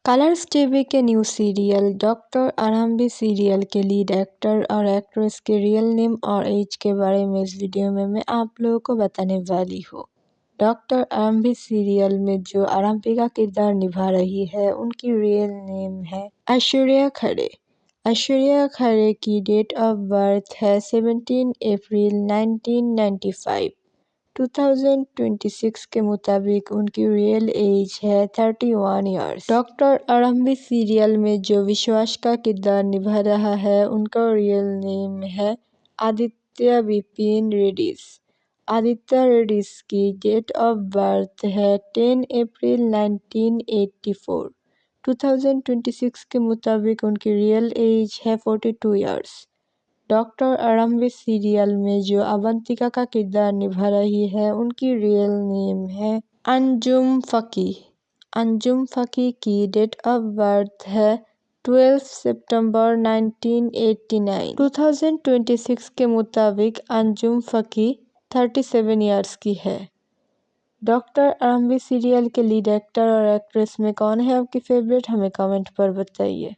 Colors TV के new serial doctor अरहम्बी serial के lead actor और एक्ट्रेस के रियल नेम और एज के बारे में इस वीडियो में मैं आप लोगों को बताने वाली हूँ। डॉक्टर अरहम्बी सीरियल में जो अरहम्बी का किरदार निभा रही है उनकी रियल नेम है ऐश्वर्या खरे। ऐश्वर्या खरे की डेट ऑफ बर्थ है 17 अप्रैल 1995। 2026 के मुताबिक उनकी रियल एज है 31 ईयर्स। डॉक्टर अरहम्बी सीरियल में जो विश्वास का किरदार निभा रहा है उनका रियल नेम है आदित्य विपिन रेड्डीज। आदित्य रेड्डीज की डेट ऑफ बर्थ है 10 अप्रैल 1984। 2026 के मुताबिक उनकी रियल एज है 42 ईयर्स। डॉक्टर अरहम्बी सीरियल में जो अवंतिका का किरदार निभा रही है उनकी रियल नेम है अंजुम फ़की। अंजुम फ़की की डेट ऑफ बर्थ है 12 सितंबर 1989। 2026 के मुताबिक अंजुम फ़की 37 ईयर्स की है। डॉक्टर अरहम्बी सीरियल के लीड एक्टर और एक्ट्रेस में कौन है आपकी फेवरेट, हमें कमेंट पर बताइए।